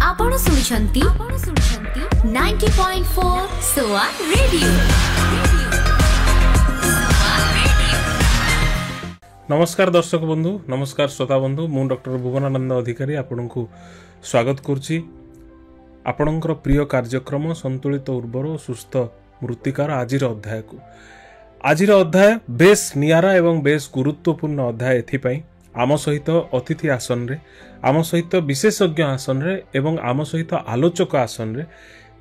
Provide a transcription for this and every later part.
आपण सुनुछंती 90.4 सोआ रेडियो। नमस्कार दर्शक बंधु, नमस्कार श्रोता बंधु, मु डॉक्टर भुवनानंद अधिकारी आपनकु स्वागत करुछि। आपणकर प्रिय कार्यक्रम संतुलित उर्वर और सुस्थ मृत्तिकार आजिर अध्याय को। आजिर अध्याय बेस नियारा एवं बेस गुरुत्वपूर्ण अध्याय एथिपाई आम सहित अतिथि आसन रे, आम सहित विशेषज्ञ आसन रे एवं आम सहित आलोचक आसन रे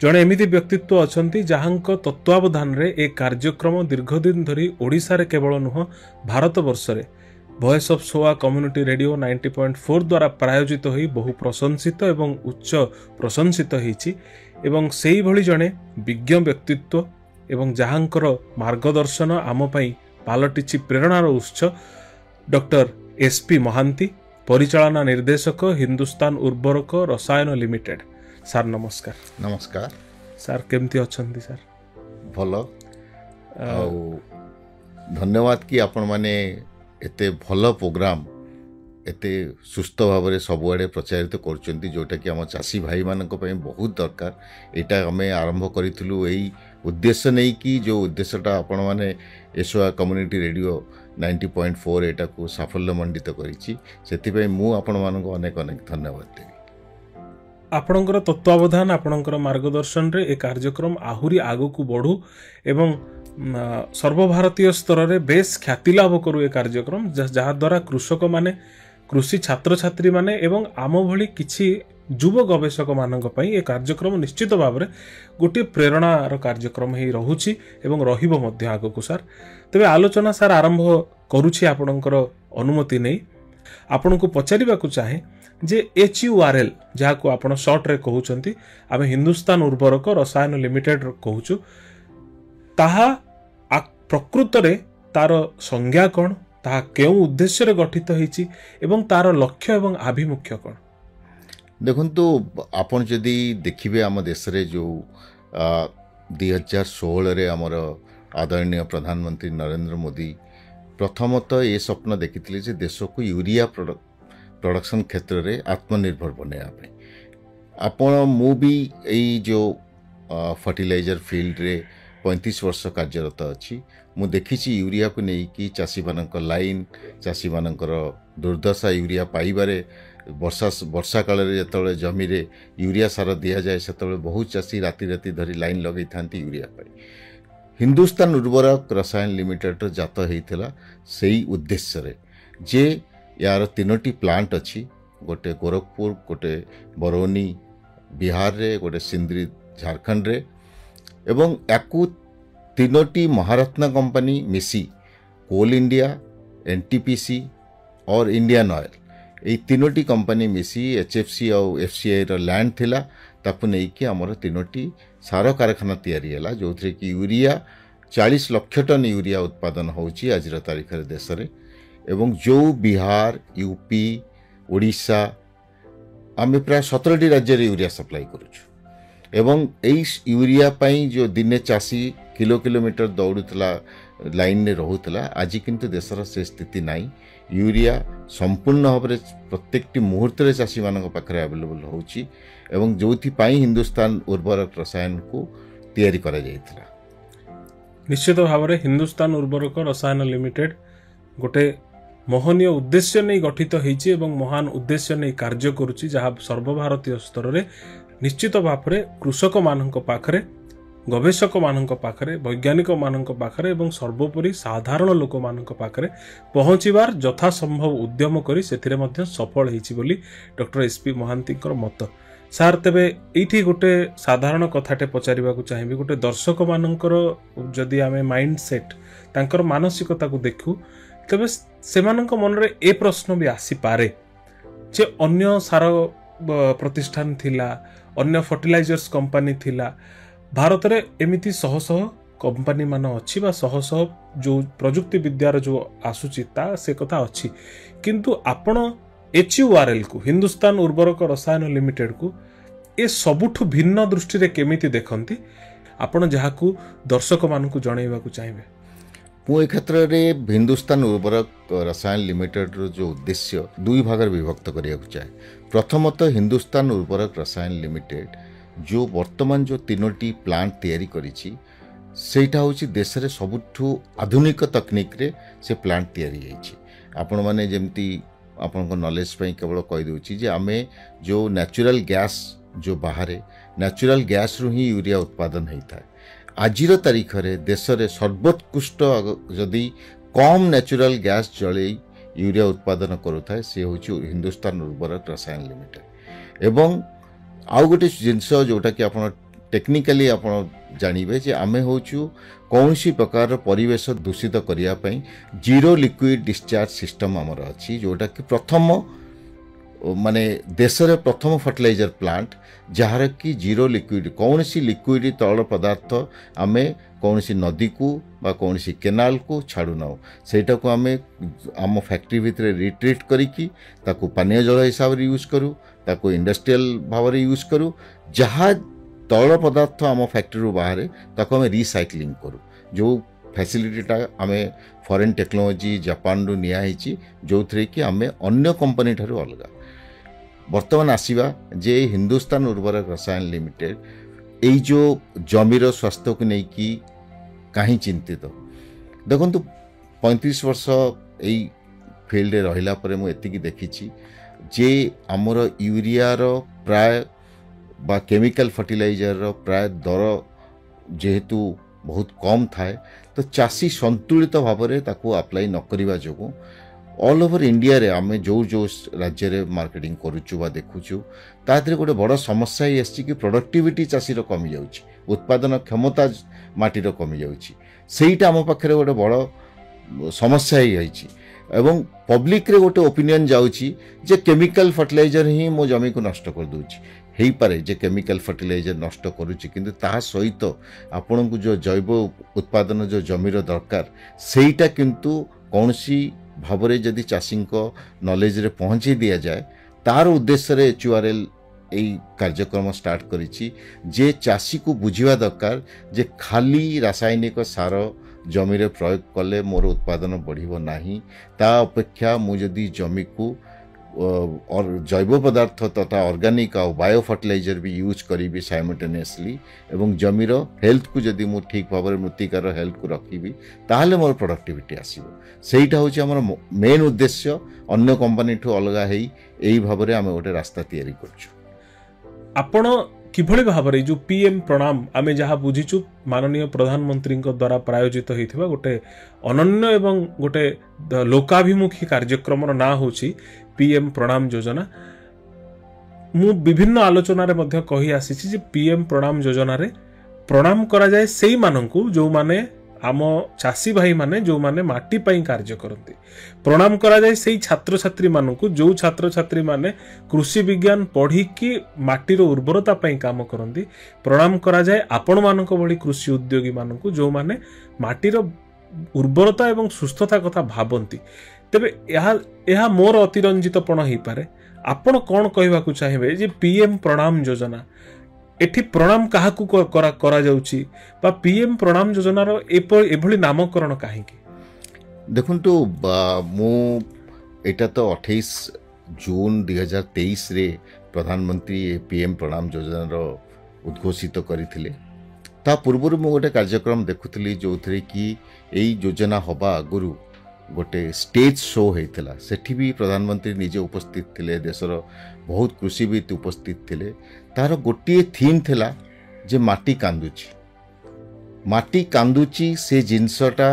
जड़े एमिति व्यक्तित्व अछंती जहांक तत्वावधान रे एक कार्यक्रम दीर्घदिन धरी ओडिशा रे केवल नुह भारत वर्ष रे वॉइस ऑफ सोआ कम्युनिटी रेडियो 90.4 द्वारा प्रायोजित होई बहु प्रशंसित एवं उच्च प्रशंसित होईछि एवं सेही भली जड़े विज्ञ व्यक्तित्व एवं जहांकर मार्गदर्शन आम पई पालटिछि प्रेरणार उत्स डॉक्टर एसपी महांती, परिचालना निर्देशक हिंदुस्तान उर्वरक रसायन लिमिटेड। सर नमस्कार। नमस्कार सर, केमती अछंती सर? भलो धन्यवाद कि आपण माने एते भलो प्रोग्राम एते सुस्थ भाव में सबुआड़े प्रचारित करछंती, जोटा कि आम चाषी भाई मानक पई बहुत दरकार। एटा हमें आरंभ करितलु एई उद्देश्य नहीं कि जो उद्देश्यटा आपण माने एसोआ कम्युनिटी रेडियो 90.4 एटा को साफल्य मंडित करिछि, सेति मु आपण मानक अनेक अनेक धन्यवाद देबी। आपणकर तत्वावधान, आपणकर मार्गदर्शन रे ए कार्यक्रम आहुरी आगो को बढ़ू एवं सर्वभारतीय स्तर रे बेस ख्याति लाभ करू। ए कार्यक्रम जहा द्वारा कृषक माने, कृषि छात्र छात्री माने एवं आम भली किछि युव गवेषक मानक पई ए कार्यक्रम निश्चित भाव में गोटे प्रेरणार कार्यक्रम ही रहुछि एवं रहिबो मध्य आगो को। सर तबे आलोचना सर आरंभ करूछि आपणकर अनुमति नै। आपनको पचारिबा को चाहे जे HURL जहा को आपण शॉर्ट रे कहउछंती, आमे हिंदुस्तान उर्वरक रसायन लिमिटेड कहउछु, ताहा प्रकृत रे तार संज्ञा कोन, ताहा केउ उद्देश्य रे गठित होईछि एवं तार लक्ष्य एवं आभिमुख्य कोन? देखुन तो आपण जदि देखिबे आम देश रे जो 2016 रे हमर आदरणीय प्रधानमंत्री नरेंद्र मोदी प्रथमतः ये स्वप्न देखिथिले जे देश को यूरिया प्रोडक्शन क्षेत्र रे आत्मनिर्भर बनाया पे। आपण मु भी एई जो फर्टिलाइजर फील्ड रे 35 वर्ष कार्यरत अच्छी। मु देखिछि यूरिया को नहीं कि चाषी मानक लाइन, चाषी मानकर दुर्दशा यूरिया पाइबारे। वर्षा काल रे जतले जमी रे यूरिया सार दिया जाए सेतले बहुत चाषी राति राति धरी लाइन लगे थांती यूरिया पाई। हिंदुस्तान उर्वरक रसायन लिमिटेड जात होइथिला सेही उद्देश्य रे जे यार तीनोटी प्लांट अच्छी, गोटे गोरखपुर, गोटे बरौनी बिहार रे, गोटे सिंदरी झारखंड रे, एवं याकू तीनोटी महारत्न कंपनी मिसी कोल इंडिया, NTPC और इंडियन ऑयल, ये तीनोटी कंपनी मिसी HFC और FCI रो लैंड थिला, ताकू नहीं कि हमर तीनोटी सार कारखाना तैयारी हैला, जो थरे कि यूरिया 40 लाख टन यूरिया उत्पादन होउची आज तारीख रे देश रे। एवं जो बिहार, यूपी, ओडिशा आमे प्राय 17टी राज्य रे यूरिया सप्लाई करूछु। एवं एई यूरिया पई जो दिने चाषी किलोमीटर दौड़ुतला लाइन ने रहुतला, आज किंतु देशर से स्थिति नाही। यूरिया संपूर्ण भाव में प्रत्येक मुहूर्त रे चाषी मानक पाखरे अवेलेबल होउची एवं जोथि पई हिंदुस्तान उर्वरक रसायन को तैयारी करा जायतिला। निश्चित भाव में हिंदुस्तान उर्वरक रसायन लिमिटेड गोटे मोहनीय उद्देश्य नहीं गठित होईची एवं महान उद्देश्य नहीं कार्य करुची, जहाँ सर्वभारतीय स्तर रे निश्चित भाव में कृषक मानक पाखरे, गवेषक मानक पाखरे, वैज्ञानिक मानक पाखरे एवं सर्वोपरि साधारण लोक मानक पाखरे पहुँचीबार यथा संभव उद्यम करी सेथिरे मध्य सफल होईची बोली डॉक्टर एसपी महांतीकर मत। सार तेबे एठी गोटे साधारण कथाटे पचारिबा को चाहिबी, गोटे दर्शक मानकर जदि आमे माइंड सेट तांकर मानसिकता को देखू तेबे सेमानक मन रे ए प्रश्न भी आसी पारे जे अन्य सार प्रतिष्ठान थिला, अन्य फर्टिलाइजर्स कंपनी थिला, भारत रे एमिति शह शह कंपनी मान अच्छी बा शह शह जो प्रजुक्ति विद्यार जो आसुची ता से कथा अच्छी, किंतु आपण HURL को हिंदुस्तान उर्वरक रसायन लिमिटेड को ए सबुठु भिन्न दृष्टि रे केमिति देखंती, आपण जहा को दर्शक मान को जणाइबा को चाहिबे? मु ए क्षेत्र में हिंदुस्तान उर्वरक रसायन लिमिटेड जो उद्देश्य दुई भाग विभक्त करिया चाहे। प्रथमतः हिंदुस्तान उर्वरक रसायन लिमिटेड जो वर्तमान जो 3टी प्लांट तैयारी करिछि सेटा होछि देश रे सबुठु आधुनिक तकनीक रे से प्लांट तैयारी होइछि। आपण माने जेमती आपण को नॉलेज पई केवल कहि दोछि जे आमे जो नेचुरल गैस जो बाहरे नेचुरल गैस रु ही यूरिया उत्पादन होता है। आजिर तारीख रे देश रे सर्वोत्कृष्ट जदि कम नेचुरल गैस जले यूरिया उत्पादन करुଥାଏ से होछि हिंदुस्तान उर्वरक रसायन लिमिटेड। एवं आउ गोटे जिनस जोटा कि आपण टेक्निकली आपण जानिबे जे आमे होछु कौनसी प्रकार परिवेश दूषित करिया पई जीरो लिक्विड डिस्चार्ज सिस्टम हमर अछि जोटा कि प्रथम माने देश रे प्रथम फर्टिलाइजर प्लांट जहार कि जीरो लिक्विड कौनसी लिक्विड तरल पदार्थ आमे कौनसी नदी को बा कौनसी केनाल को छाड़ू ना सेटा को आमे आम फैक्ट्री भितर रिट्रीट करिकी ताको पानीय जल हिसाब रे यूज करू ताको इंडस्ट्रियल भाव रे यूज करू जहा तरल पदार्थ आम फैक्ट्री रो बाहर ताको आमे रिसाइक्लिंग करू जो फैसिलिटीटा आमे फॉरेन टेक्नोलॉजी जापान रो निया हिची जो थरे कि आमे अन्य कंपनी ठारू अलगा वर्तमान आसीबा जे हिंदुस्तान उर्वरक रसायन लिमिटेड एई जो जमीर स्वास्थ्य को नहीं कि कहीं चिंतित देखु 35 वर्ष यही फील्ड रहिला परे मु एतिकी देखिछि जे आमर यूरिया रो प्राय बा केमिकल फर्टिलाइजर रो प्राय दर जेहेतु बहुत कम थाए तो चासी संतुलित भाव में ताकू अप्लाई न करिबा जोगु ऑल ओवर इंडिया रे आमे जो जो राज्य रे मार्केटिंग करूछु बा देखुछु तादरे गोटे बड़ समस्या ही आछि कि प्रोडक्टिविटी चासी रो कमी जाउछि उत्पादन क्षमता माटी रो कमी जाउछि सेईटा आम पाखरे गोटे बड़ समस्या ही आइछि एवं पब्लिक रे गोटे ओपिनियन जाउछि जे केमिकल फर्टिलाइजर ही मो जमी को नष्ट कर दोछि हेई पारे जे केमिकल फर्टिलाइजर नष्ट करूछि किंतु ताहा सहित आपन को जो जैव उत्पादन जो जमीर दरकार सेईटा किंतु कौनसी भावरे जदि चाषी को नॉलेज रे पहुँचे दिया जाए तार उद्देश्य रे एचयूआरएल यही कार्यक्रम स्टार्ट करिछि जे चाषी को बुझिवा दरकार जे खाली रासायनिक सार जमी रे प्रयोग कले मोर उत्पादन बढ़िबो नाही ता अपेक्षा मु जदि जमी को और जैव पदार्थ तथा ऑर्गेनिक और बायो फर्टिलाइजर भी यूज करी साइमल्टेनियसली एवं जमीर हेल्थ को जदि मु ठीक भाव में मृत्तिकार हेल्थ को रखी ताहले मोर प्रोडक्टिविटी आसीबो सेईटा होछि हमर मेन उद्देश्य अन्य कंपनी ठू अलगा हेई एई भाव में आमे गोटे रास्ता तैयारी करछु। आपण किभଳି भाବରେ जो पीएम प्रणाम आमे जहा बुझिछु माननीय प्रधानमंत्री द्वारा प्रायोजित होइथिबा गोटे अनन्य एवं गोटे लोकाभिमुखी कार्यक्रम ना होछि पीएम प्रणाम योजना मु विभिन्न आलोचना रे मध्य कहि आसीछि जे पीएम प्रणाम योजना रे प्रणाम करा जाय सेई माननकु जो माने आम चासी भाई माने जो माने माटी पई कार्य करते प्रणाम करा जाय सेई छात्र छात्री माननकु जो छात्र छात्री माने कृषि विज्ञान पढ़ी कि माटीर उर्वरता पई काम करंती प्रणाम करा जाय आपण मानक भली कृषि उद्योगी माननकु जो माने माटीर उर्वरता एवं सुस्थता कथा भाबंती तेबे यह मोर अतिरंजितपण हो पारे आपण कौन कहवाकू चाहिए जे पीएम प्रणाम योजना एठी प्रणाम काहाकू करा जाउची बा पीएम प्रणाम योजनार एभली नामकरण काहेकि देखंतु मु एटा तो 28 जून 2023 रे प्रधानमंत्री पीएम प्रणाम योजनार उद्घोषित करथिले ता पूर्व मु गोटे कार्यक्रम देखुथली जो थरे कि एई योजना हबा आगुरु गोटे स्टेज शो होता सेठी भी प्रधानमंत्री निजे उपस्थित थिले देशर बहुत कृषिविद उपस्थित थिले तार गोटे थीम थिला जे माटी कांदुची से जिनसटा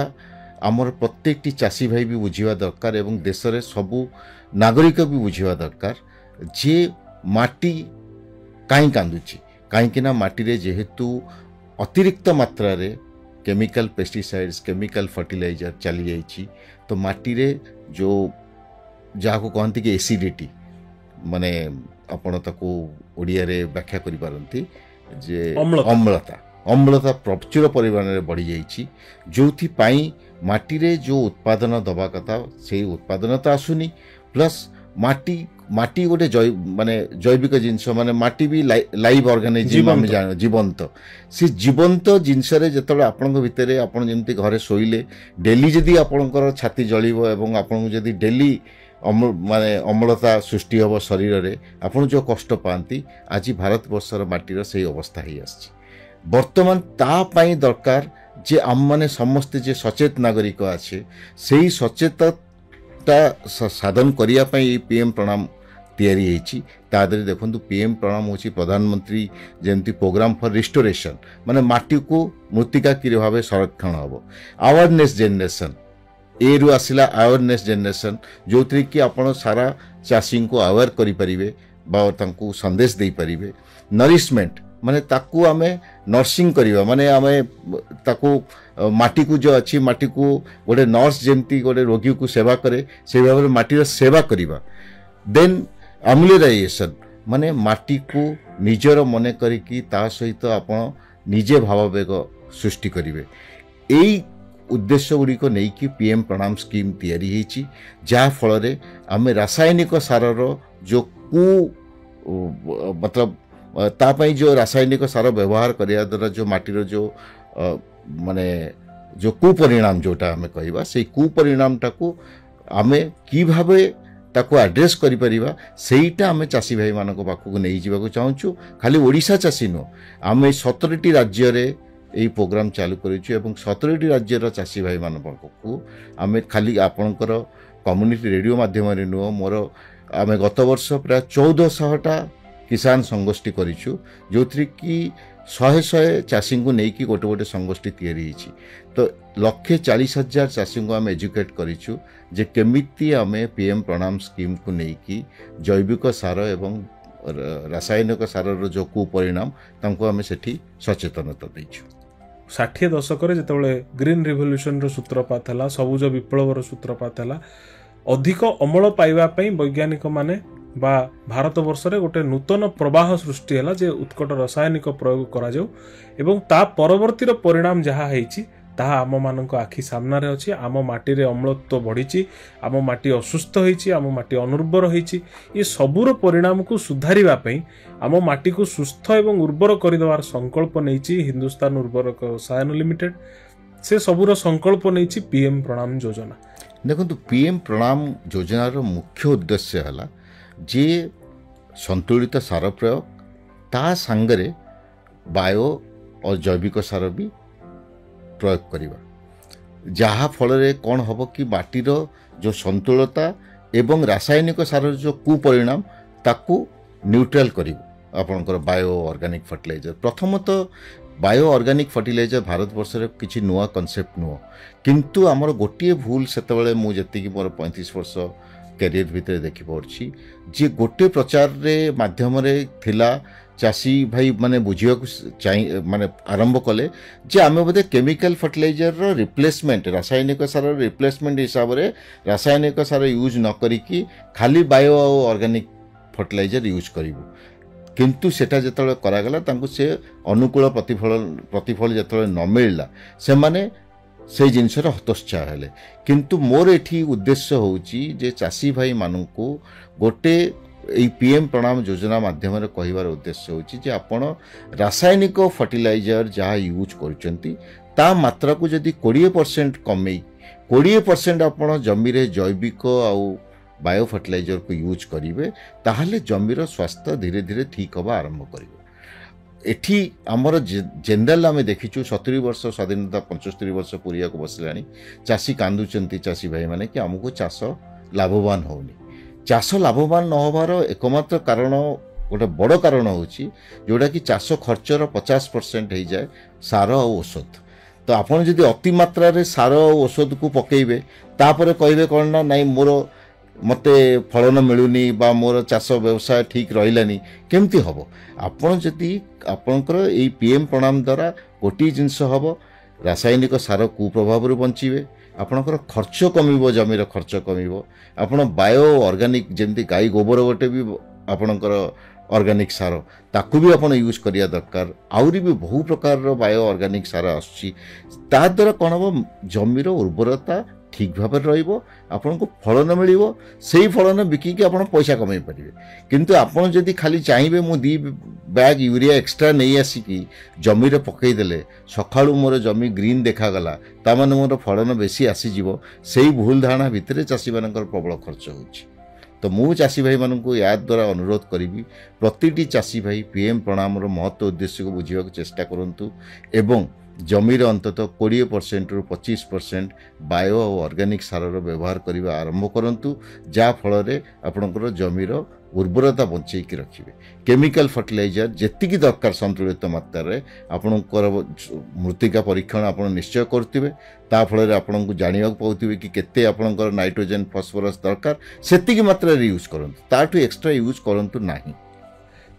आमर प्रत्येकटी चाषी भाई भी बुझिवा दरकार एवं देश रे सबु नागरिक भी बुझिवा दरकार जे माटी काई कांदुची काईकि ना माटी रे जेहेतु अतिरिक्त मात्रा रे केमिकल पेस्टिसाइड्स केमिकल फर्टिलाइजर चली जाइए तो माटी रे जो जहाँ को कहती कि एसिडिटी माने आपण ताको ओडिया रे व्याख्या करि पारंती जे अम्लता प्रचुर परिमाण रे बढ़ी जाइए जोथि पाई माटी रे जो उत्पादन दबा कथा से उत्पादन तो आसुनी प्लस माटी गोटे माने जैविक जिनस माने माटी भी लाइव ऑर्गेनिज्म आम जीवंत से जीवंत जिनस जो आपण भितर आपण जमी घरे शोले डेली जदि आपणकर छाती जलिब एवं आपन जदि डेली ମାନେ ଅମ୍ଳତା ସୃଷ୍ଟି ହେବ ଶରୀରରେ, ଆପଣ ଯେଉଁ କଷ୍ଟ ପାଆନ୍ତି ଆଜି ଭାରତବର୍ଷର ମାଟିର ସେଇ ଅବସ୍ଥା ହେଇ ଆସିଛି। ବର୍ତ୍ତମାନ ତା ପାଇଁ ଦରକାର ଯେ ଆମମାନେ ସମସ୍ତେ ଯେ ସଚେତ ନାଗରିକ ଅଛି, ସେଇ ସଚେତନତା ସାଧନ କରିବା ପାଇଁ ଏଇ PM ପ୍ରଣାମ ତିଆରି ହେଇଛି। ତା ଦେହରେ ଦେଖନ୍ତୁ PM ପ୍ରଣାମ ହେଉଛି ପ୍ରଧାନମନ୍ତ୍ରୀ ଯେମିତି ପ୍ରୋଗ୍ରାମ ଫର ରିଷ୍ଟୋରେସନ୍, ମାନେ ମାଟିକୁ ମୃତ୍ତିକା କିରି ଭାବେ ସଂରକ୍ଷଣ ହେବ। ଆୱାରନେସ୍ ଜେନେରେସନ୍, ଏରୁ ଆସିଲା ଆୱାରନେସ୍ ଜେନେରେସନ୍, ଯେଉଁଥିରେ କି ଆପଣ ସାରା ଚାଷୀଙ୍କୁ ଆୱାର କରିପାରିବେ ବା ତାଙ୍କୁ ସନ୍ଦେଶ ଦେଇପାରିବେ। ନରିଶମେଣ୍ଟ, ମାନେ ତାକୁ ଆମେ ନର୍ସିଂ କରିବା, ମାନେ ଆମେ ତାକୁ ମାଟିକୁ ଯେଉଁ ଅଛି ମାଟିକୁ ଗୋଟେ ନର୍ସ ଯେମିତି ଗୋଟେ ରୋଗୀକୁ ସେବା କରେ ସେଇ ଭାବରେ ମାଟିର ସେବା କରିବା। ଦେନ୍ ଆମ୍ୟୁଲାରାଇଜେସନ୍, ମାନେ ମାଟିକୁ ନିଜର ମନେ କରିକି ତା ସହିତ ଆପଣ ନିଜେ ଭାବାବେଗ ସୃଷ୍ଟି କରିବେ। ଏଇ ଉଦ୍ଦେଶ୍ୟ ଗୁଡ଼ିକ ନେଇକି PM ପ୍ରଣାମ ସ୍କିମ୍ ତିଆରି ହେଇଛି, ଯାହାଫଳରେ ଆମେ ରାସାୟନିକ ସାରର ଯେଉଁ ମତଲବ ତା ପାଇଁ ଯେଉଁ ରାସାୟନିକ ସାର ବ୍ୟବହାର କରିବା ଦ୍ୱାରା ଯେଉଁ ମାଟିର ଯେଉଁ ମାନେ ଯେଉଁ କୁପରିଣାମ ଯେଉଁଟା ଆମେ କହିବା, ସେଇ କୁପରିଣାମଟାକୁ ଆମେ କି ଭାବେ ତାକୁ ଆଡ୍ରେସ୍ କରିପାରିବା ସେଇଟା ଆମେ ଚାଷୀ ଭାଇମାନଙ୍କ ପାଖକୁ ନେଇଯିବାକୁ ଚାହୁଁଛୁ। ଖାଲି ଓଡ଼ିଶା ଚାଷୀ ନୁହଁ, ଆମେ 17ଟି ରାଜ୍ୟରେ ଏହି ପ୍ରୋଗ୍ରାମ ଚାଲୁ କରିଛୁ ଏବଂ 17ଟି ରାଜ୍ୟର ଚାଷୀ ଭାଇମାନଙ୍କ ପାଖକୁ ଆମେ ଖାଲି ଆପଣଙ୍କର କମ୍ୟୁନିଟି ରେଡ଼ିଓ ମାଧ୍ୟମରେ ନୁହଁ, ଆମେ ଗତ ବର୍ଷ ପ୍ରାୟ 1400ଟା କିଷାନ ସଂଗୋଷ୍ଠୀ କରିଛୁ, ଯେଉଁଥିରେ କି 100 ଚାଷୀଙ୍କୁ ନେଇକି ଗୋଟେ ସଂଗୋଷ୍ଠୀ ତିଆରି ହେଇଛି। ତ 1,40,000 ଚାଷୀଙ୍କୁ ଆମେ ଏଜୁକେଟ୍ କରିଛୁ ଯେ କେମିତି ଆମେ PM ପ୍ରଣାମ ସ୍କିମ୍କୁ ନେଇକି ଜୈବିକ ସାର ଏବଂ ରାସାୟନିକ ସାରର ଯେଉଁ କୁପରିଣାମ ତାଙ୍କୁ ଆମେ ସେଠି ସଚେତନତା ଦେଇଛୁ। 60 ଦଶକରେ ଯେତେବେଳେ ଗ୍ରୀନ୍ ରିଭଲ୍ୟୁସନର ସୂତ୍ରପାତ ହେଲା, ସବୁଜ ବିପ୍ଳବର ସୂତ୍ରପାତ ହେଲା, ଅଧିକ ଅମଳ ପାଇବା ପାଇଁ ବୈଜ୍ଞାନିକମାନେ ବା ଭାରତବର୍ଷରେ ଗୋଟେ ନୂତନ ପ୍ରବାହ ସୃଷ୍ଟି ହେଲା ଯେ ଉତ୍କଟ ରାସାୟନିକ ପ୍ରୟୋଗ କରାଯାଉ ଏବଂ ତା ପରବର୍ତ୍ତୀର ପରିଣାମ ଯାହା ହେଇଛି ତାହା ଆମମାନଙ୍କ ଆଖି ସାମ୍ନାରେ ଅଛି। ଆମ ମାଟିରେ ଅମ୍ଳତ୍ୱ ବଢ଼ିଛି, ଆମ ମାଟି ଅସୁସ୍ଥ ହେଇଛି, ଆମ ମାଟି ଅନୁର୍ବର ହେଇଛି। ଏ ସବୁର ପରିଣାମକୁ ସୁଧାରିବା ପାଇଁ ଆମ ମାଟିକୁ ସୁସ୍ଥ ଏବଂ ଉର୍ବର କରିଦେବାର ସଂକଳ୍ପ ନେଇଛି ହିନ୍ଦୁସ୍ତାନ ଉର୍ବରକ ରସାୟନ ଲିମିଟେଡ୍। ସେ ସବୁର ସଂକଳ୍ପ ନେଇଛି PM ପ୍ରଣାମ ଯୋଜନା। ଦେଖନ୍ତୁ, PM ପ୍ରଣାମ ଯୋଜନାର ମୁଖ୍ୟ ଉଦ୍ଦେଶ୍ୟ ହେଲା ଯେ ସନ୍ତୁଳିତ ସାର ପ୍ରୟୋଗ, ତା ସାଙ୍ଗରେ ବାୟୋ ଓ ଜୈବିକ ସାର ବି ପ୍ରୟୋଗ କରିବା, ଯାହା ଫଳରେ କ'ଣ ହେବ କି ମାଟିର ଯେଉଁ ସନ୍ତୁଳତା ଏବଂ ରାସାୟନିକ ସାରର ଯେଉଁ କୁପରିଣାମ ତାକୁ ନ୍ୟୁଟ୍ରାଲ କରିବ। ଆପଣଙ୍କର ବାୟୋ ଅର୍ଗାନିକ୍ ଫର୍ଟିଲାଇଜର, ପ୍ରଥମତଃ ବାୟୋ ଅର୍ଗାନିକ୍ ଫର୍ଟିଲାଇଜର ଭାରତବର୍ଷରେ କିଛି ନୂଆ କନସେପ୍ଟ ନୁହଁ, କିନ୍ତୁ ଆମର ଗୋଟିଏ ଭୁଲ ସେତେବେଳେ ମୁଁ ଯେତିକି ମୋର 35 ବର୍ଷ କ୍ୟାରିୟର ଭିତରେ ଦେଖିପାରୁଛି ଯେ ଗୋଟେ ପ୍ରଚାରରେ ମାଧ୍ୟମରେ ଥିଲା, ଚାଷୀ ଭାଇ ମାନେ ବୁଝିବାକୁ ମାନେ ଆରମ୍ଭ କଲେ ଯେ ଆମେ ବୋଧେ କେମିକାଲ ଫର୍ଟିଲାଇଜରର ରିପ୍ଲେସମେଣ୍ଟ, ରାସାୟନିକ ସାରର ରିପ୍ଲେସମେଣ୍ଟ ହିସାବରେ ରାସାୟନିକ ସାର ୟୁଜ୍ ନ କରିକି ଖାଲି ବାୟୋ ଆଉ ଅର୍ଗାନିକ୍ ଫର୍ଟିଲାଇଜର ୟୁଜ୍ କରିବୁ। କିନ୍ତୁ ସେଟା ଯେତେବେଳେ କରାଗଲା ତାଙ୍କୁ ସେ ଅନୁକୂଳ ପ୍ରତିଫଳ ଯେତେବେଳେ ନ ମିଳିଲା ସେମାନେ ସେଇ ଜିନିଷର ହତୋତ୍ସାହ ହେଲେ। କିନ୍ତୁ ମୋର ଏଠି ଉଦ୍ଦେଶ୍ୟ ହେଉଛି ଯେ ଚାଷୀ ଭାଇମାନଙ୍କୁ ଗୋଟେ এই PM ପ୍ରଣାମ ଯୋଜନା ମାଧ୍ୟମରେ କହିବାର ଉଦ୍ଦେଶ୍ୟ ହେଉଛି ଯେ ଆପଣ ରାସାୟନିକ ଫର୍ଟିଲାଇଜର ଯାହା ୟୁଜ୍ କରୁଛନ୍ତି ତା ମାତ୍ରାକୁ ଯଦି 20% କମେଇ 20% ଆପଣ ଜମିରେ ଜୈବିକ ଆଉ ବାୟୋ ଫର୍ଟିଲାଇଜରକୁ ୟୁଜ୍ କରିବେ, ତାହେଲେ ଜମିର ସ୍ୱାସ୍ଥ୍ୟ ଧୀରେ ଧୀରେ ଠିକ୍ ହେବା ଆରମ୍ଭ କରିବ। ଏଠି ଆମର ଜେନେରାଲ ଆମେ ଦେଖିଛୁ 70 ବର୍ଷ ସ୍ୱାଧୀନତା 75 ବର୍ଷ ପୁରିବାକୁ ବସିଲାଣି, ଚାଷୀ କାନ୍ଦୁଛନ୍ତି ଚାଷୀ ଭାଇମାନେ କି ଆମକୁ ଚାଷ ଲାଭବାନ ହେଉନି। ଚାଷ ଲାଭବାନ ନ ହେବାର ଏକମାତ୍ର କାରଣ, ଗୋଟେ ବଡ଼ କାରଣ ହେଉଛି ଯେଉଁଟାକି ଚାଷ ଖର୍ଚ୍ଚର 50% ହେଇଯାଏ ସାର ଆଉ ଔଷଧ। ତ ଆପଣ ଯଦି ଅତିମାତ୍ରାରେ ସାର ଆଉ ଔଷଧକୁ ପକାଇବେ ତାପରେ କହିବେ କ'ଣ ନା ନାଇଁ ମୋତେ ଫଳନ ମିଳୁନି ବା ମୋର ଚାଷ ବ୍ୟବସାୟ ଠିକ୍ ରହିଲାନି, କେମିତି ହେବ? ଆପଣ ଯଦି ଆପଣଙ୍କର ଏଇ PM ପ୍ରଣାମ ଦ୍ୱାରା ଗୋଟିଏ ଜିନିଷ ହେବ, ରାସାୟନିକ ସାର କୁପ୍ରଭାବରୁ ବଞ୍ଚିବେ, ଆପଣଙ୍କର ଖର୍ଚ୍ଚ କମିବ, ଜମିର ଖର୍ଚ୍ଚ କମିବ, ଆପଣ ବାୟୋ ଅର୍ଗାନିକ୍ ଯେମିତି ଗାଈ ଗୋବର ଗୋଟେ ବି ଆପଣଙ୍କର ଅର୍ଗାନିକ୍ ସାର ତାକୁ ବି ଆପଣ ୟୁଜ୍ କରିବା ଦରକାର। ଆହୁରି ବି ବହୁ ପ୍ରକାରର ବାୟୋ ଅର୍ଗାନିକ୍ ସାର ଆସୁଛି, ତା ଦ୍ୱାରା କ'ଣ ହେବ ଜମିର ଉର୍ବରତା ଠିକ୍ ଭାବରେ ରହିବ, ଆପଣଙ୍କୁ ଫଳନ ମିଳିବ, ସେଇ ଫଳନ ବିକିକି ଆପଣ ପଇସା କମାଇ ପାରିବେ। କିନ୍ତୁ ଆପଣ ଯଦି ଖାଲି ଚାହିଁବେ ମୁଁ 2 ବ୍ୟାଗ୍ ୟୁରିଆ ଏକ୍ସଟ୍ରା ନେଇ ଆସିକି ଜମିରେ ପକାଇଦେଲେ ସକାଳୁ ମୋର ଜମି ଗ୍ରୀନ୍ ଦେଖାଗଲା, ତାମାନେ ମୋର ଫଳନ ବେଶୀ ଆସିଯିବ, ସେଇ ଭୁଲ ଧାରଣା ଭିତରେ ଚାଷୀମାନଙ୍କର ପ୍ରବଳ ଖର୍ଚ୍ଚ ହେଉଛି। तो मु चाषी भाई मानू या द्वारा अनुरोध करी प्रति चाषी भाई पीएम प्रणाम महत्व उद्देश्य को बुझा चेष्टा करूँ एवं जमीर अंतत 20% रु 25% बायो और ऑर्गेनिक सारर व्यवहार करने आरंभ करूँ जहाँ फल आपणकर जमीर उर्वरता बंचेकी रखिए केमिकल फर्टिलाइजर जेतिकी दरकार संतुलित मात्रा आपणकर मृत्तिका परीक्षण आप निश्चय करुवे ता फल आपन को जाना पाते कि केते आपणकर नाइट्रोजन फॉस्फोरस दरकार सेतिकी मात्रा यूज करूँ ताठू एक्सट्रा यूज करूँ नहीं।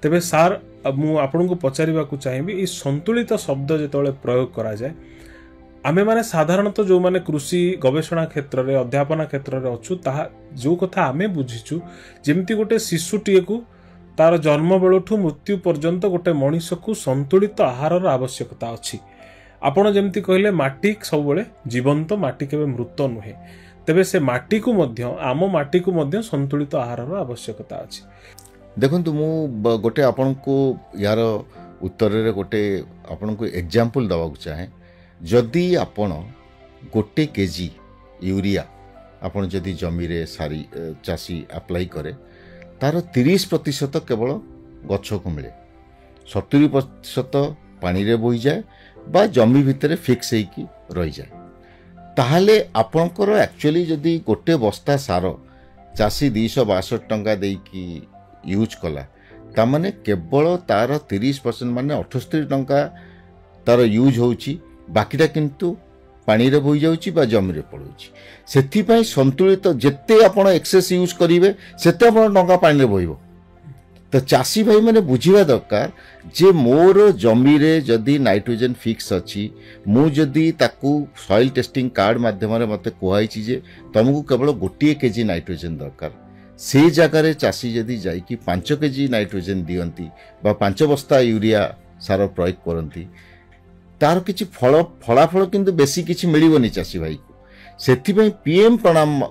तेबे सार मु आपन को पचारिबा को चाहिबी ई संतुलित शब्द जेतोले प्रयोग करा जाए आमे माने साधारणतः जो माने कृषि गवेषणा क्षेत्र रे अध्यापन क्षेत्र रे अछु ताहा जो कथा आमे बुझिछु जेमति गोटे शिशुटीए को तार जन्म बेलठू मृत्यु पर्यंत गोटे मनीष को संतुलित आहार आवश्यकता अछि। आपण जेमति कहले माटी सब बेले जीवंत माटी केबे मृत नुहे तेबे से माटी को मध्य आम माटी को मध्य संतुलित आहार आवश्यकता अछि। देखु मु गोटे आपण को यार उत्तर रे गोटे आपण को एग्जांपल दवा को चाहे जदि आपण गोटे केजी यूरिया आपण जदि जमी रे सारी चाषी अप्लाई करे तार 30% केवल गछ को मिले 70% पानी रे बोई जाए बा जमी भितर फिक्स होइकी रही जाए ताहले आपणकर एक्चुअली जदि गोटे बस्ता सार चाषी 262 टंका देकी यूज कला तामाने केवल तार 30% माने 78 टंका तार यूज होउची बाकीटा किंतु पानी रे बोई जाउची बा जमी रे पड़ुची सेथि संतुलित जेते आपण एक्सेस यूज करिवे सेते आपण टंका पानी रे बोइबो। तो चाषी भाई मैंने बुझा दरकार जे मोर जमी रे जदि नाइट्रोजन फिक्स अच्छी मु जदि ताकू सॉइल टेस्टिंग कार्ड माध्यम मते कहई जे तुमको केवल गोटे केजी नाइट्रोजन दरकार से जगार चाषी जदि जाइकी 5 केजी नाइट्रोजन दियंती बा 5 बस्ता यूरिया सार प्रयोग करती तार किछि फलाफल किंतु बेसी किछि मिलिबनी चाषी भाई को सेथिपई पीएम प्रणाम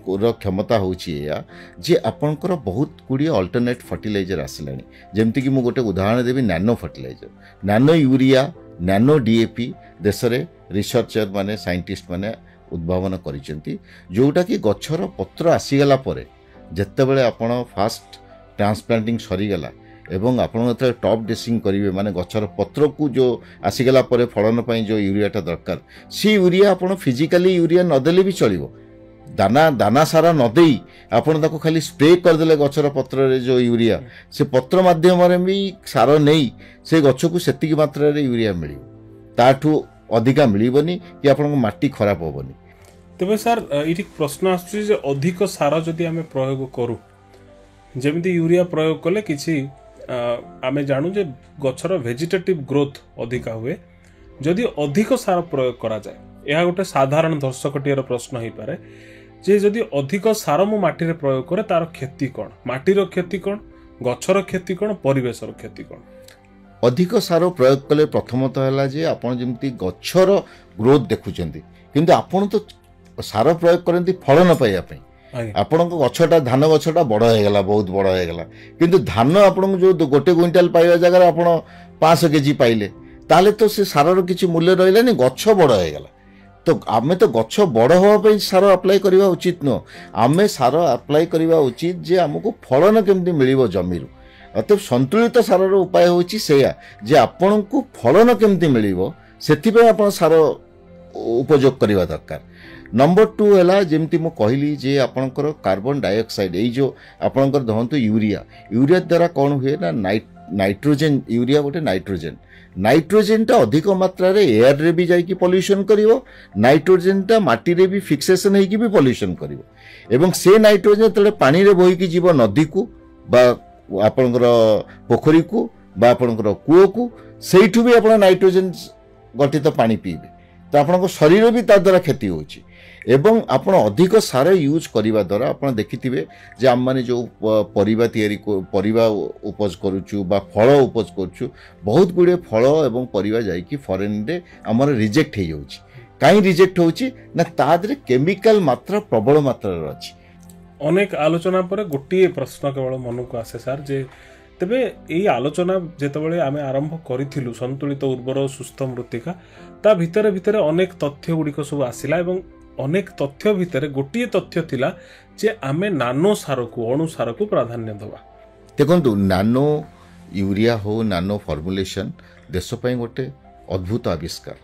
क्षमता होची या जे आपनकर बहुत गुड़ी अल्टरनेट फर्टिलाइजर आसिलानी जेमति कि मु गोटे उदाहरण देबी nano fertiliser nano urea nano DAP देश रे रिसर्चर माने साइंटिस्ट माने उद्भावन करिसेंती जोटा कि गछर पत्र आसीगला परे जेतेबेले आपण फास्ट ट्रांसप्लांटिंग सरीगला एवं आपण जब टॉप ड्रेसिंग करेंगे माने गछर पत्र को जो आसीगला परे फलन पई जो यूरियाटा दरकार सी यूरिया आपण फिजिकली यूरिया नदेले भी चलिबो दाना दाना सारा नदेई आपण ताको खाली स्प्रे करदेले गछर पत्र रे जो यूरिया से पत्र माध्यम रे भी सार नहीं से गछ को सेतिकी मात्रा रे यूरिया मिलिबो ताठू अधिका मिलिबनी कि आपण माटी खराब होबनी। तेबे सर इठी प्रश्न आछी जे अधिक सार जदि आमे प्रयोग करू जेमिति यूरिया प्रयोग कले किछि आमे जानू जे गछर वेजिटेटिव ग्रोथ अधिका हुए जदि अधिक सार प्रयोग करा जाए यह गोटे साधारण दर्शकटीर प्रश्न हो पारे जे जदि अधिक सार मु माटी रे प्रयोग करे तार क्षति कौन माटीर क्षति कौन गछर क्षति कौन परिवेशर क्षति कौन। अधिक सार प्रयोग कले प्रथमतः है जे आपण जेमती गछर ग्रोथ देखुचंती किंतु आपण तो सार प्रयोग करती फलन पाइबा पई आपण गछटा धान गछटा बड़ हो गला बहुत बड़ हो गला किंतु धान आपण जो गोटे क्विंटाल पाइबा जगह आपण 500 केजी पाइले ताले तो से सारर किछि मूल्य रहिलानी गछ बड़ हो गला तो आमे तो गछ बड़ होवा पई सार अप्लाई करबा उचित न आमे सार अप्लाई करबा उचित जे हमको फलन केमती मिलिबो जमीरु अतः संतुलित सारर उपाय होछि सेया जे आपण को फलन केमती मिलिबो सेथि पे आपण सार उपयोग करबा दरकार। नंबर 2 है जमती मु कहली जे आपणकर कार्बन डाइऑक्साइड यही जो आपणकर धरतु यूरिया यूरिया द्वारा कौन हुए ना नाइट्रोजन यूरिया गोटे नाइट्रोजन टा अधिक मात्रा रे एयर रे भी जाइकी पॉल्यूशन करिवो नाइट्रोजन टा माटी रे भी फिक्सेशन होइकी भी पॉल्यूशन करिवो एवं से नाइट्रोजन तले पानी रे बोहिकी जीव नदी को बा आपणकर पोखरी को बा आपणकर कूओ को सेठू भी आपण नाइट्रोजन गठित पानी पीबे तो आपन शरीर भी ता द्वारा क्षति होची एवं आपण अधिक सार यूज करने द्वारा आप देखिथिबे जे आम माने जो परिबा तयारी परिबा उपज करूछु बा फल उपज करूछु बहुत गुडे फल एवं परिबा जाइकी फॉरेन रे हमर रिजेक्ट हे जाउची काई रिजेक्ट होची ना तादरे केमिकल मात्रा प्रबल मात्रा रे अछि। अनेक आलोचना पर गोटे प्रश्न केवल मन को आसे सर जे तेबे यही आलोचना जेतेबेले आमे आरंभ करिथिलु संतुलित उर्वर सुस्थ मृत्तिका ता भितरे भितरे अनेक तथ्य गुड़िक सब आसिला एवं अनेक तथ्य भितर गोटे तथ्य थिला जे आमे नानो सार को अणु सार को प्राधान्य दबा। देखो नानो यूरिया हो नानो फॉर्मुलेशन देश पे गोटे अद्भुत आविष्कार।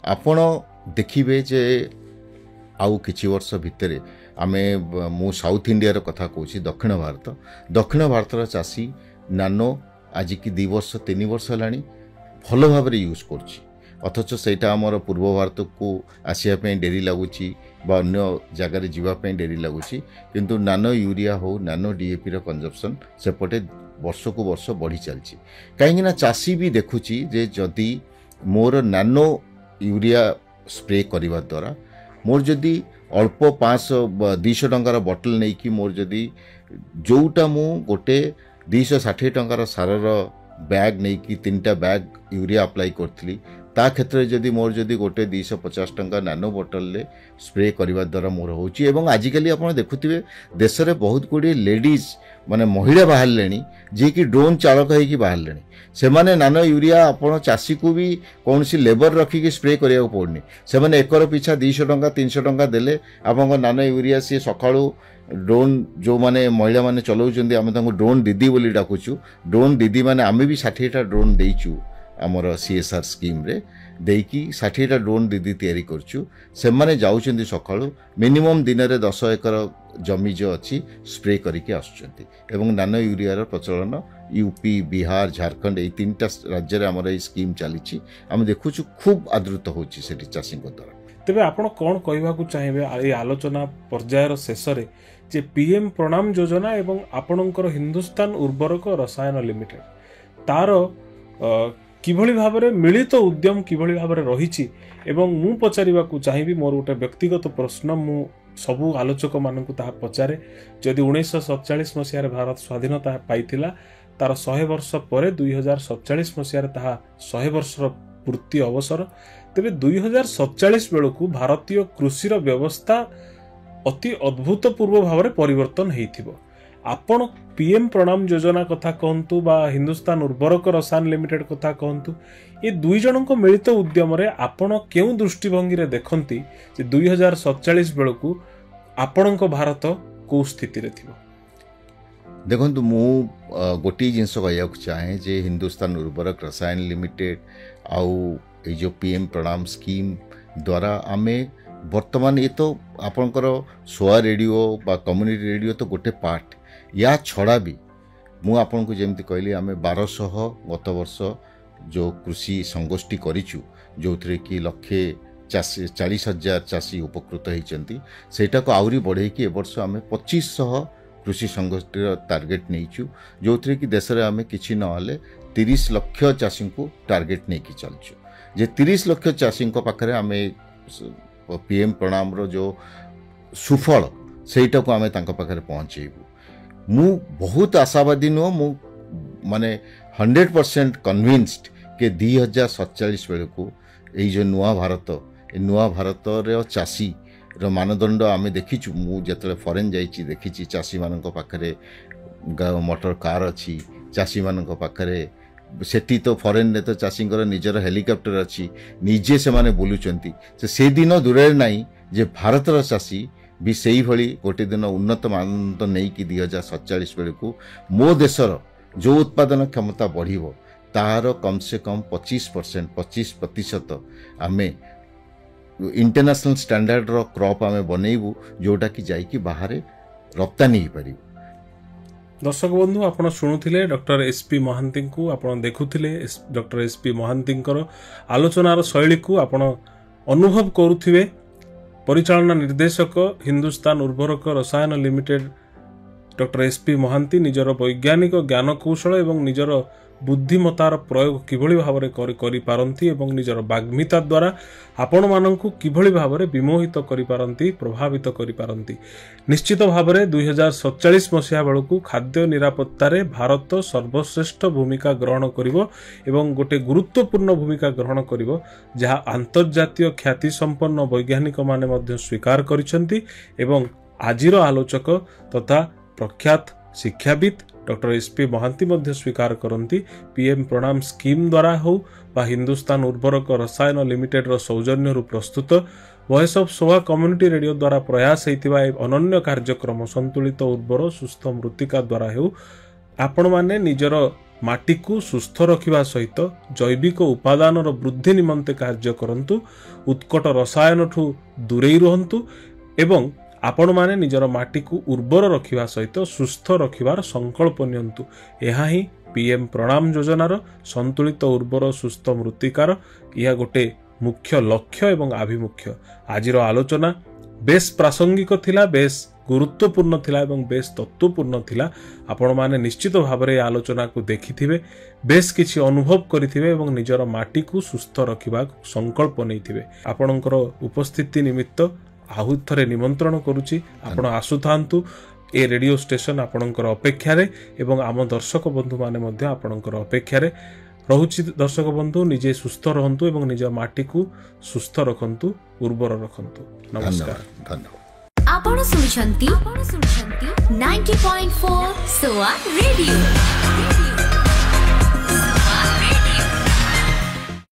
आपण देखिए जे आउ किछि वर्ष भितर आमे मु साउथ इंडिया कथा कहूँ दक्षिण भारतर चाषी नानो आज की 2 वर्ष 3 वर्ष है भल भाव यूज कर अथच सेटा आमर पूर्व भारत को आसापी डेरी लगुच अन्य जगार जावाई डेरी लगुच किंतु नानो यूरिया हो नानो डीएपी कंजप्शन सेपटे वर्ष को वर्ष बढ़ी चलती कहीं चाषी भी देखुची जे जदि मोर नानो यूरिया स्प्रे करने द्वारा मोर जदि अल्प 500-200 टंकार बटल नहीं कि मोर जदि जोटा मु गोटे 260 टंकार सारर बैग नहीं कि 3टा बैग यूरिया अप्लाई करी ता क्षेत्र में जदि मोर जदि गोटे 250 टंका नानो बोतल ले स्प्रे करने द्वारा मोर होची एवं आजिकल आप देखुथिबे देश में बहुत गुड़ी लेडीज माने महिला बाहर लेनी जे कि ड्रोन चालक होगी बाहर लेनी से माने नानो यूरिया आपण चाषी को भी कौन सी लेबर रखिकी स्प्रे करिया पड़नी से माने एकर पिछा 200 टंका 300 टंका देले आपन नानो यूरिया सी सकाळू ड्रोन जो माने महिला माने चलाउछन्ती आमे तांको ड्रोन दीदी बोली डाकुछु ड्रोन दीदी माने आमे भी 60टा ड्रोन देइछु आमर सीएसआर स्कीम रे देकी 60टा ड्रोन दीदी तैयारी करछु से माने जाउछन्ती सकाळू मिनिमम दिन रे 10 एकर जमी जो अच्छी स्प्रे करके आसुचन्ती एवं नानो यूरिया प्रचलन यूपी बिहार झारखंड ये 3टा राज्य रे हमर ए स्कीम चलीछि हम देखुछु खूब आदृत होछि सेठी चाषी द्वारा। तेबे आपण कोन कहबा को चाहिबे ए आलोचना पर्यायर शेष रे जे पीएम प्रणाम योजना एवं आपणकर हिंदुस्तान उर्वरक रसायन लिमिटेड तार किभଳି भाबरे मिलित उद्यम किभଳି भाबरे रहिछि एवं मु पचारिबा को चाहिबी मोर गोटे व्यक्तिगत प्रश्न मु सबु आलोचक मानकु ताहा पचारे जदि 1947 मसियारे भारत स्वाधीनता पाइथिला तार 100 वर्ष पर 2047 मसियारे ताहा 100 वर्षर पूर्ति अवसर तेबे 2047 बेलकु भारतीय कृषिर व्यवस्था अति अद्भुतपूर्व भाव परिवर्तन हेइथिबो। आपण पीएम प्रणाम योजना कथा कहतु बा हिंदुस्तान उर्वरक रसायन लिमिटेड कथा कहतु ये दुई जनक मिलित उद्यम रे आपण केउ दृष्टिभंगी रे देखंती जे 2047 बेलकु आपणक भारत को स्थिति रे थिबो। देखंतु मु गोटी जिंस कहया चाहे जे हिंदुस्तान उर्वरक रसायन लिमिटेड आउ ए जो पीएम प्रणाम स्कीम द्वारा आमे वर्तमान ये तो आपणकर सोआ रेडियो बा कम्युनिटी रेडियो तो गोटे पार्ट या छड़ा भी मु आपन को जेमती कहली आमे 1200 गत वर्ष जो कृषि संगोष्ठी करिछु जो थरे कि लक्षे 40,000 चाषी उपकृत होइचंती सेटा को आउरी बढ़े कि ए वर्ष आमे 2500 कृषि संगोष्ठी टार्गेट नहींचु जो थरे कि देश रे आमे किछि न हले 30 लाख चाषी को टार्गेट नहीं कि चलछु जे 30 लाख चाषी को पाखरे आमे पीएम प्रणाम रो जो सुफल सेटा को आमे तांको पाखरे पहुंचेबू मु बहुत आशावादी नुह मु माने 100% कन्विन्स्ड के 2047 बेलू ये जो नुआ भारत रे चाषी रो मानदंड आमे देखिछु मु जतले फॉरेन जाइछि देखिछि चाषी मानक पाखरे मोटर कार अछि चाषी मानक पाखरे सेठी तो फॉरेन ने तो चाषी निजर हेलिकॉप्टर अच्छी निजे से माने बोलुचंती से दिन दूर नहीं जे भारतर चाषी भी सही भली गोटे दिन उन्नत मानदंड नहीं कि 2047 बेलू मो देशर जो उत्पादन क्षमता बढ़िबो तार कम से कम 25% आमे इंटरनेशनल स्टैंडर्ड रो क्रॉप आमे बनैबू जोटा कि जाई कि बाहर रप्तानी हो पारिबो। दर्शक बंधु आपण शुणुथिले डॉक्टर एसपी महांती को आपण देखुथिले डॉक्टर एसपी महांती आलोचनार शैली को आपण अनुभव करुथिबे। परिचालना निर्देशक हिंदुस्तान उर्वरक रसायन लिमिटेड डॉक्टर एसपी महांती निजर वैज्ञानिक ज्ञान कौशल एवं निजर बुद्धिमतार प्रयोग किभଳି भाବରେ करि पारंती एवं निजर बाग्मिता द्वारा आपण माननकु किभଳି भाବରେ विमोहित करि पारंती प्रभावित करि पारंती। निश्चित भाବରେ 2047 मसिया बेलकु खाद्य निरापत्ता रे भारत सर्वश्रेष्ठ भूमिका ग्रहण करिवो एवं गोटे गुरुत्वपूर्ण भूमिका ग्रहण करिवो जहा अंतर्जातीय ख्याति संपन्न वैज्ञानिक माने मध्य स्वीकार करिसंती एवं आजिर आलोचक तथा प्रख्यात शिक्षाविद डॉक्टर एसपी महांती मध्य स्वीकार करती पीएम प्रणाम स्कीम द्वारा हो बा हिंदुस्तान उर्वरक रसायन लिमिटेड रो सौजन्य प्रस्तुत वॉइस ऑफ सोआ कम्युनिटी रेडियो द्वारा प्रयास होइतिबा अनन्य कार्यक्रम संतुलित उर्वर सुस्थ मृत्तिका द्वारा हेउ आपण माने निजर माटी को सुस्थ रखिबा सहित जैविक उपादान वृद्धि निमंते कार्य करंतु उत्कट रसायन ठू दूरेई रहंतु एवं आपण माने निजर माटी को उर्वर रखिबा सहित सुस्थ रखिबार संकल्प नियंतु। एहा ही पीएम प्रणाम योजनार संतुलित उर्वर सुस्थ मृत्तिकार यह गोटे मुख्य लक्ष्य एवं आभिमुख्य। आजिर आलोचना बेस प्रासंगिक थिला, बेस गुरुत्वपूर्ण थिला एवं बेस तत्वपूर्ण थिला। आपण माने निश्चित भावरे आलोचना को देखिथिबे, बेस किछि अनुभव करिथिबे एवं निजर माटी को सुस्थ रखिबा संकल्प नैथिबे। आपणकर उपस्थिति निमित्त आहुत थरे निमंत्रण करूची। आपण आसुथांतु ए रेडियो स्टेशन आपणकर अपेक्षा रे एवं आम दर्शक बंधु माने मध्य आपणकर अपेक्षा रे रहुची। दर्शक बंधु निजे सुस्थ रहंतु एवं निज माटी को सुस्थ रखंतु, उर्वर रखंतु। नमस्कार, धन्यवाद। आपण सुनछंती 90.4 सोआ रेडियो।